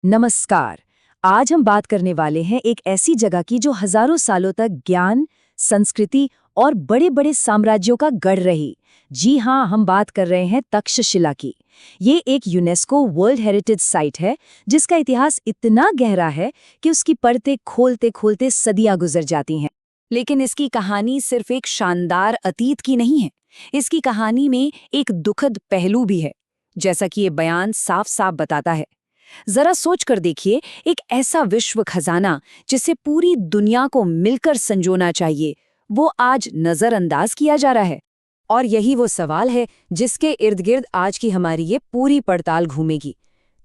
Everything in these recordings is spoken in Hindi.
नमस्कार। आज हम बात करने वाले हैं एक ऐसी जगह की जो हजारों सालों तक ज्ञान, संस्कृति और बड़े-बड़े साम्राज्यों का गढ़ रही। जी हाँ, हम बात कर रहे हैं तक्षशिला की। ये एक यूनेस्को वर्ल्ड हेरिटेज साइट है जिसका इतिहास इतना गहरा है कि उसकी परतें खोलते-खोलते सदियां गुजर जाती हैं। लेकिन इसकी कहानी सिर्फ एक शानदार अतीत की नहीं है। इसकी कहानी में एक दुखद पहलू भी है, जैसा कि ये बयान साफ-साफ बताता है। जरा सोच कर देखिए, एक ऐसा विश्व खजाना जिसे पूरी दुनिया को मिलकर संजोना चाहिए, वो आज नजरअंदाज किया जा रहा है। और यही वो सवाल है जिसके इर्द गिर्द आज की हमारी ये पूरी पड़ताल घूमेगी।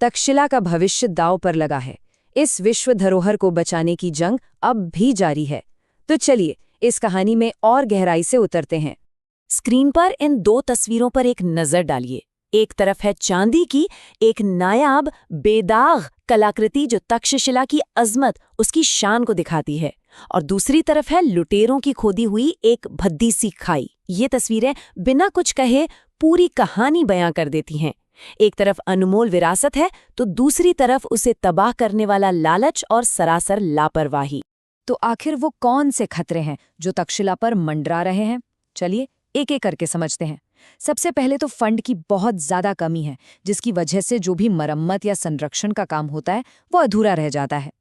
तक्षशिला का भविष्य दांव पर लगा है। इस विश्व धरोहर को बचाने की जंग अब भी जारी है। तो चलिए इस कहानी में और गहराई से उतरते हैं। स्क्रीन पर इन दो तस्वीरों पर एक नजर डालिए। एक तरफ है चांदी की एक नायाब बेदाग कलाकृति जो तक्षशिला की अजमत, उसकी शान को दिखाती है, और दूसरी तरफ है लुटेरों की खोदी हुई एक भद्दी सी खाई। ये तस्वीरें बिना कुछ कहे पूरी कहानी बयां कर देती हैं। एक तरफ अनमोल विरासत है तो दूसरी तरफ उसे तबाह करने वाला लालच और सरासर लापरवाही। तो आखिर वो कौन से खतरे हैं जो तक्षशिला पर मंडरा रहे हैं? चलिए एक एक करके समझते हैं। सबसे पहले तो फंड की बहुत ज्यादा कमी है, जिसकी वजह से जो भी मरम्मत या संरक्षण का काम होता है वो अधूरा रह जाता है।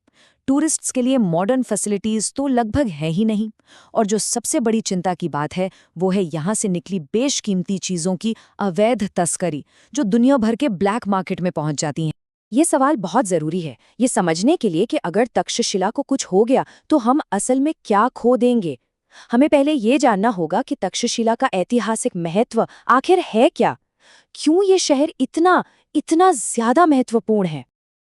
टूरिस्ट्स के लिए मॉडर्न फैसिलिटीज तो लगभग है ही नहीं, और जो सबसे बड़ी चिंता की बात है वो है यहाँ से निकली बेशकीमती चीजों की अवैध तस्करी, जो दुनिया भर के ब्लैक मार्केट में पहुंच जाती हैं। ये सवाल बहुत जरूरी है ये समझने के लिए कि अगर तक्षशिला को कुछ हो गया तो हम असल में क्या खो देंगे। हमें पहले ये जानना होगा कि तक्षशिला का ऐतिहासिक महत्व आखिर है क्या? क्यों ये शहर इतना इतना ज्यादा महत्वपूर्ण है?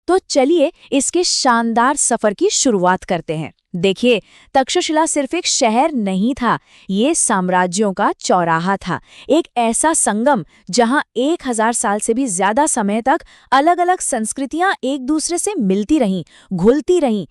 तो चलिए इसके शानदार सफर की शुरुआत करते हैं। देखिए, तक्षशिला सिर्फ एक शहर नहीं था, ये साम्राज्यों का चौराहा था। एक ऐसा संगम जहां 1000 साल से भी ज्यादा समय तक अलग-अलग संस्कृतियां एक दूसरे से मिलती रहीं, घुलती रहीं।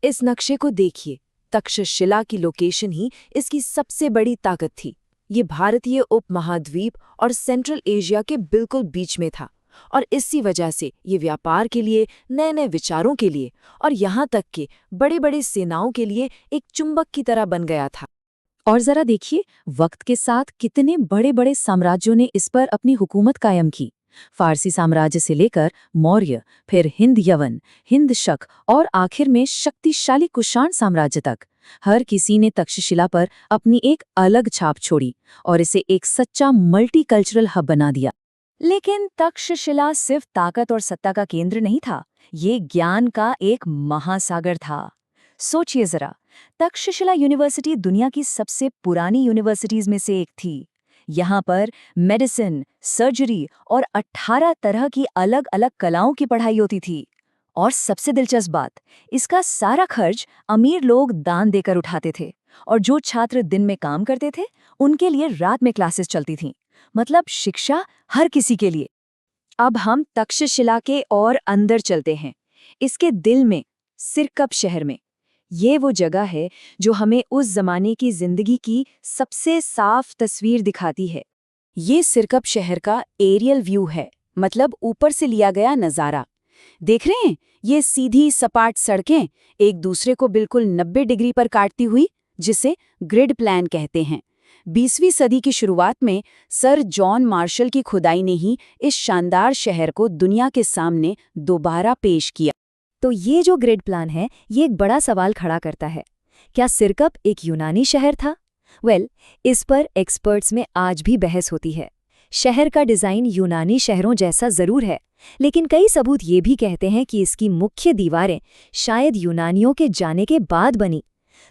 इस नक्शे को देखिए, तक्षशिला की लोकेशन ही इसकी सबसे बड़ी ताकत थी। ये भारतीय उपमहाद्वीप और सेंट्रल एशिया के बिल्कुल बीच में था, और इसी वजह से ये व्यापार के लिए, नए नए विचारों के लिए और यहाँ तक कि बड़े बड़े सेनाओं के लिए एक चुंबक की तरह बन गया था। और जरा देखिए, वक्त के साथ कितने बड़े बड़े साम्राज्यों ने इस पर अपनी हुकूमत कायम की। फारसी साम्राज्य से लेकर मौर्य, फिर हिंद यवन, हिंद शक और आखिर में शक्तिशाली कुषाण साम्राज्य तक, हर किसी ने तक्षशिला पर अपनी एक अलग छाप छोड़ी और इसे एक सच्चा मल्टीकल्चरल हब बना दिया। लेकिन तक्षशिला सिर्फ ताकत और सत्ता का केंद्र नहीं था, ये ज्ञान का एक महासागर था। सोचिए जरा, तक्षशिला यूनिवर्सिटी दुनिया की सबसे पुरानी यूनिवर्सिटीज में से एक थी। यहाँ पर मेडिसिन, सर्जरी और 18 तरह की अलग अलग कलाओं की पढ़ाई होती थी। और सबसे दिलचस्प बात, इसका सारा खर्च अमीर लोग दान देकर उठाते थे, और जो छात्र दिन में काम करते थे उनके लिए रात में क्लासेस चलती थीं। मतलब शिक्षा हर किसी के लिए। अब हम तक्षशिला के और अंदर चलते हैं, इसके दिल में, सिरकप शहर में। ये वो जगह है जो हमें उस जमाने की जिंदगी की सबसे साफ तस्वीर दिखाती है। ये सिरकप शहर का एरियल व्यू है, मतलब ऊपर से लिया गया नज़ारा। देख रहे हैं, ये सीधी सपाट सड़कें एक दूसरे को बिल्कुल 90 डिग्री पर काटती हुई, जिसे ग्रिड प्लान कहते हैं। 20वीं सदी की शुरुआत में सर जॉन मार्शल की खुदाई ने ही इस शानदार शहर को दुनिया के सामने दोबारा पेश किया। तो ये जो ग्रिड प्लान है, ये एक बड़ा सवाल खड़ा करता है। क्या सिरकप एक यूनानी शहर था? इस पर एक्सपर्ट्स में आज भी बहस होती है। शहर का डिज़ाइन यूनानी शहरों जैसा ज़रूर है, लेकिन कई सबूत ये भी कहते हैं कि इसकी मुख्य दीवारें शायद यूनानियों के जाने के बाद बनी।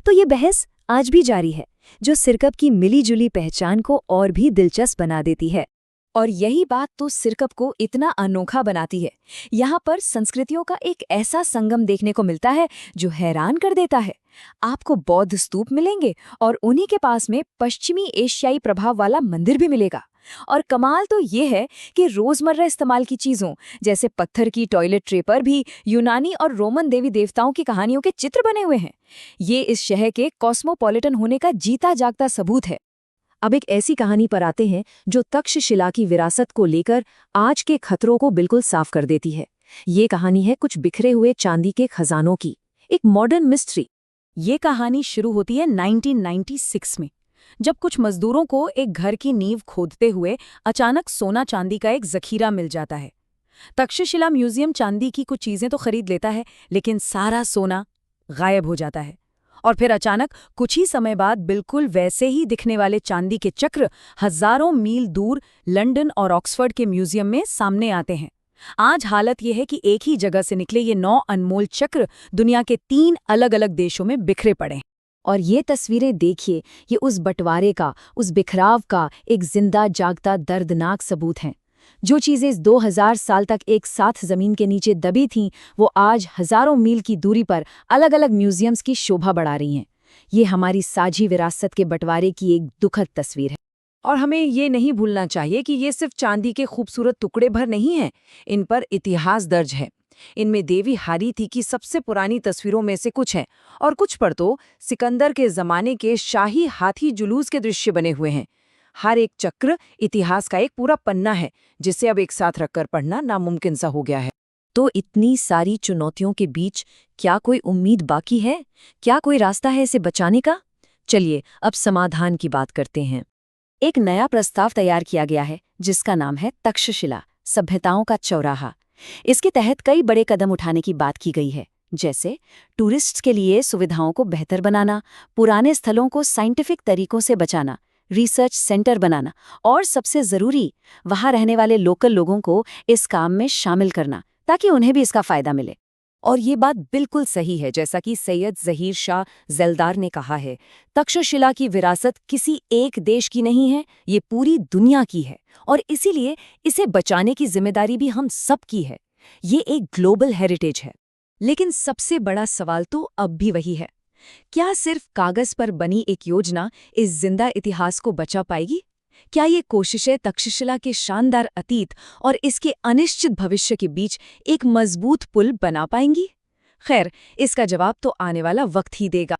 तो ये बहस आज भी जारी है, जो सिरकप की मिली-जुली पहचान को और भी दिलचस्प बना देती है। और यही बात तो सिरकप को इतना अनोखा बनाती है। यहाँ पर संस्कृतियों का एक ऐसा संगम देखने को मिलता है जो हैरान कर देता है। आपको बौद्ध स्तूप मिलेंगे और उन्हीं के पास में पश्चिमी एशियाई प्रभाव वाला मंदिर भी मिलेगा। और कमाल तो ये है कि रोजमर्रा इस्तेमाल की चीजों जैसे पत्थर की टॉयलेट ट्रे पर भी यूनानी और रोमन देवी देवताओं की कहानियों के चित्र बने हुए हैं। ये इस शहर के कॉस्मोपॉलिटन होने का जीता जागता सबूत है। अब एक ऐसी कहानी पर आते हैं जो तक्षशिला की विरासत को लेकर आज के खतरों को बिल्कुल साफ कर देती है। ये कहानी है कुछ बिखरे हुए चांदी के खजानों की, एक मॉडर्न मिस्ट्री। ये कहानी शुरू होती है 1996 में, जब कुछ मजदूरों को एक घर की नींव खोदते हुए अचानक सोना चांदी का एक जखीरा मिल जाता है। तक्षशिला म्यूजियम चांदी की कुछ चीजें तो खरीद लेता है, लेकिन सारा सोना गायब हो जाता है। और फिर अचानक कुछ ही समय बाद बिल्कुल वैसे ही दिखने वाले चांदी के चक्र हजारों मील दूर लंदन और ऑक्सफोर्ड के म्यूजियम में सामने आते हैं। आज हालत यह है कि एक ही जगह से निकले ये 9 अनमोल चक्र दुनिया के 3 अलग-अलग देशों में बिखरे पड़े हैं। और ये तस्वीरें देखिए, ये उस बंटवारे का, उस बिखराव का एक जिंदा जागता दर्दनाक सबूत हैं। जो चीजें इस 2000 साल तक एक साथ जमीन के नीचे दबी थीं, वो आज हजारों मील की दूरी पर अलग-अलग म्यूजियम्स की शोभा बढ़ा रही हैं। ये हमारी साझी विरासत के बंटवारे की एक दुखद तस्वीर है। और हमें ये नहीं भूलना चाहिए कि ये सिर्फ चांदी के खूबसूरत टुकड़े भर नहीं हैं, इन पर इतिहास दर्ज है। इनमें देवी हारी थी की सबसे पुरानी तस्वीरों में से कुछ हैं, और कुछ पर तो सिकंदर के जमाने के शाही हाथी जुलूस के दृश्य बने हुए हैं। हर एक चक्र इतिहास का एक पूरा पन्ना है, जिसे अब एक साथ रखकर पढ़ना नामुमकिन सा हो गया है। तो इतनी सारी चुनौतियों के बीच क्या कोई उम्मीद बाकी है? क्या कोई रास्ता है इसे बचाने का? चलिए अब समाधान की बात करते हैं। एक नया प्रस्ताव तैयार किया गया है, जिसका नाम है तक्षशिला सभ्यताओं का चौराहा। इसके तहत कई बड़े कदम उठाने की बात की गई है, जैसे टूरिस्ट्स के लिए सुविधाओं को बेहतर बनाना, पुराने स्थलों को साइंटिफिक तरीकों से बचाना, रिसर्च सेंटर बनाना और सबसे ज़रूरी, वहाँ रहने वाले लोकल लोगों को इस काम में शामिल करना, ताकि उन्हें भी इसका फ़ायदा मिले। और ये बात बिल्कुल सही है, जैसा कि सैयद ज़हीर शाह ज़ैलदार ने कहा है, तक्षशिला की विरासत किसी एक देश की नहीं है, ये पूरी दुनिया की है, और इसीलिए इसे बचाने की जिम्मेदारी भी हम सब की है। ये एक ग्लोबल हेरिटेज है। लेकिन सबसे बड़ा सवाल तो अब भी वही है, क्या सिर्फ कागज पर बनी एक योजना इस जिंदा इतिहास को बचा पाएगी? क्या ये कोशिशें तक्षशिला के शानदार अतीत और इसके अनिश्चित भविष्य के बीच एक मजबूत पुल बना पाएंगी? खैर, इसका जवाब तो आने वाला वक्त ही देगा।